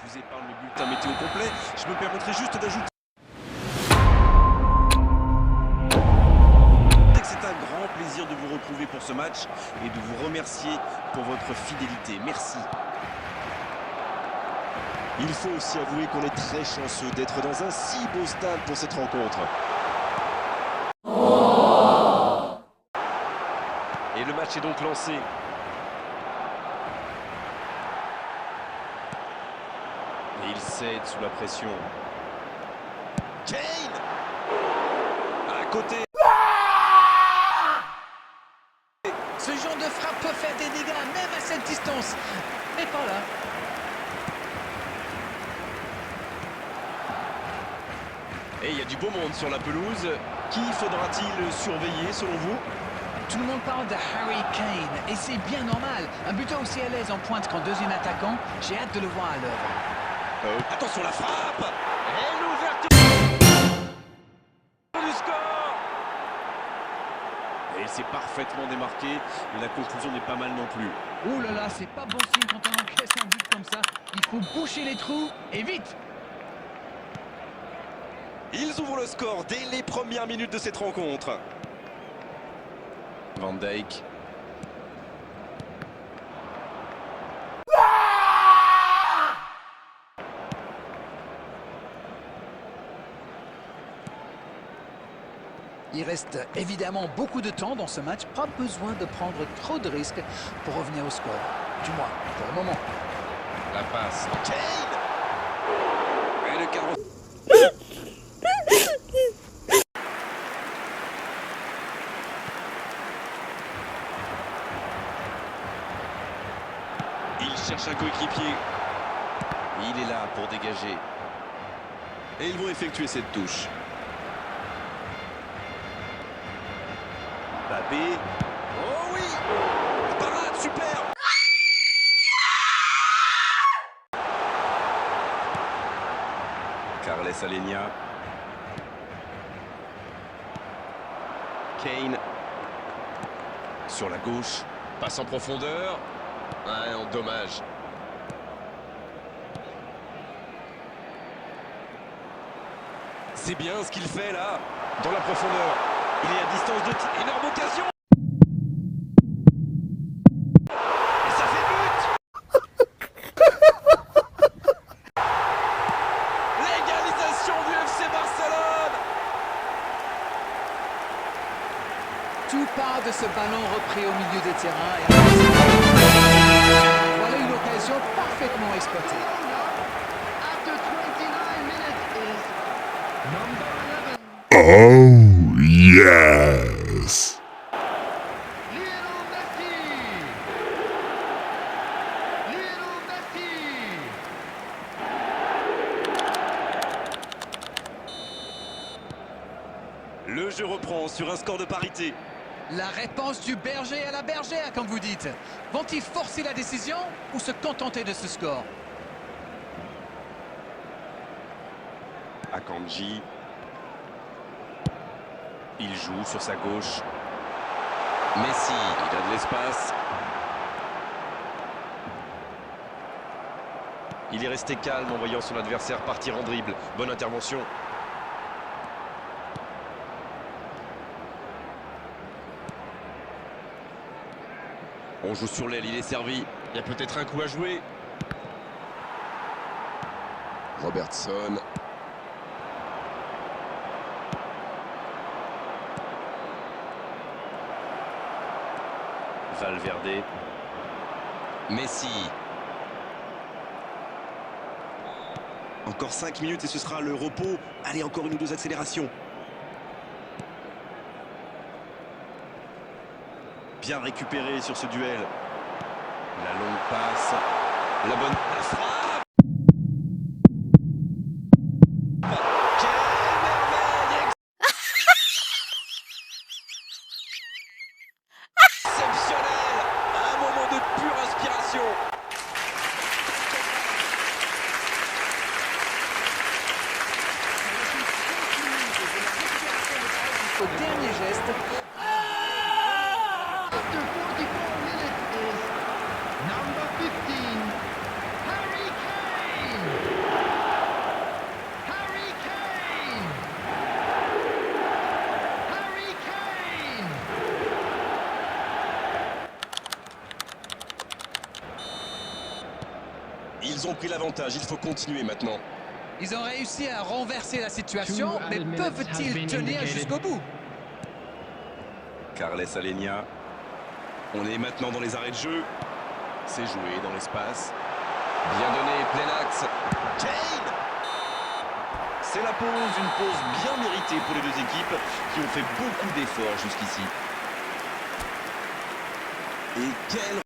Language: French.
Je vous épargne le bulletin météo complet. Je me permettrai juste d'ajouter que c'est un grand plaisir de vous retrouver pour ce match et de vous remercier pour votre fidélité. Merci. Il faut aussi avouer qu'on est très chanceux d'être dans un si beau stade pour cette rencontre. Et le match est donc lancé. Et il cède sous la pression. Kane À côté. Ce genre de frappe peut faire des dégâts, même à cette distance. Mais pas là. Et il y a du beau monde sur la pelouse. Qui faudra-t-il surveiller selon vous? Tout le monde parle de Harry Kane, et c'est bien normal. Un buteur aussi à l'aise en pointe qu'en deuxième attaquant, j'ai hâte de le voir à l'œuvre. Attention la frappe. Et l'ouverture du score. Et il s'est parfaitement démarqué. Et la conclusion n'est pas mal non plus. Oh là là, c'est pas bon signe quand on encaisse un but comme ça. Il faut boucher les trous, et vite. Ils ouvrent le score dès les premières minutes de cette rencontre. Van Dijk. Il reste évidemment beaucoup de temps dans ce match. Pas besoin de prendre trop de risques pour revenir au score. Du moins, pour le moment. La passe. Kane Et le cadre. Il cherche un coéquipier. Il est là pour dégager. Et ils vont effectuer cette touche. Mbappé. Oh oui! Parade, super! Carles Alenia. Kane. Sur la gauche. Passe en profondeur. Ah non, dommage. C'est bien ce qu'il fait là. Dans la profondeur. Il est à distance de tir. Énorme occasion. Et ça fait but. L'égalisation du FC Barcelone. Tout part de ce ballon repris au milieu des terrains. Et voilà une occasion parfaitement exploitée. After 29 minutes is number 11, Oh, yes. Lionel Messi. Lionel Messi. Le jeu reprend sur un score de parité. La réponse du berger à la bergère, comme vous dites. Vont-ils forcer la décision ou se contenter de ce score? Akanji. Il joue sur sa gauche. Messi, il a de l'espace. Il est resté calme en voyant son adversaire partir en dribble. Bonne intervention. On joue sur l'aile, il est servi. Il y a peut-être un coup à jouer. Robertson. Valverde. Messi. Encore 5 minutes et ce sera le repos. Allez, encore une ou deux accélérations. Bien récupéré sur ce duel. La longue passe. La bonne frappe. Quelle merveille! Exceptionnel. Un moment de pure inspiration. Au dernier geste. After 44 minutes is number 15, Harry Kane. Ils ont pris l'avantage, il faut continuer maintenant. Ils ont réussi à renverser la situation, 2 mais added minutes peuvent-ils has been tenir indicated. jusqu'au bout? Carles Alenia. On est maintenant dans les arrêts de jeu. C'est joué dans l'espace. Bien donné, plein axe. Kane! C'est la pause, une pause bien méritée pour les deux équipes qui ont fait beaucoup d'efforts jusqu'ici. Et quel